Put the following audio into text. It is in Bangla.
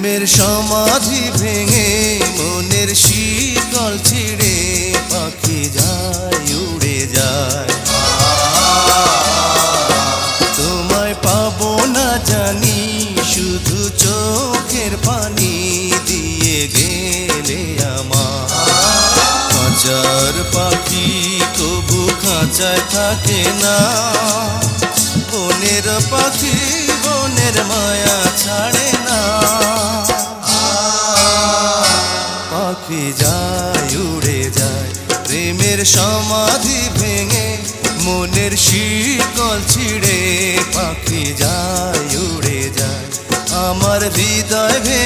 প্রেমের সমাধি ভেঙে মনের শিকল ছিঁড়ে পাখি যায় উড়ে যায়। তোমায় পাবো না জানি শুধু চোখের পানি দিয়ে গেলে আমার। খাঁচার পাখি তবু খাঁচায় থাকে না, বনের পাখি বনের মায়া ছাড়ে না। পাখি যায় উড়ে যায় প্রেমের সমাধি ভেঙে মনের শিকল ছিঁড়ে পাখি যায় উড়ে যায়। আমার হৃদয়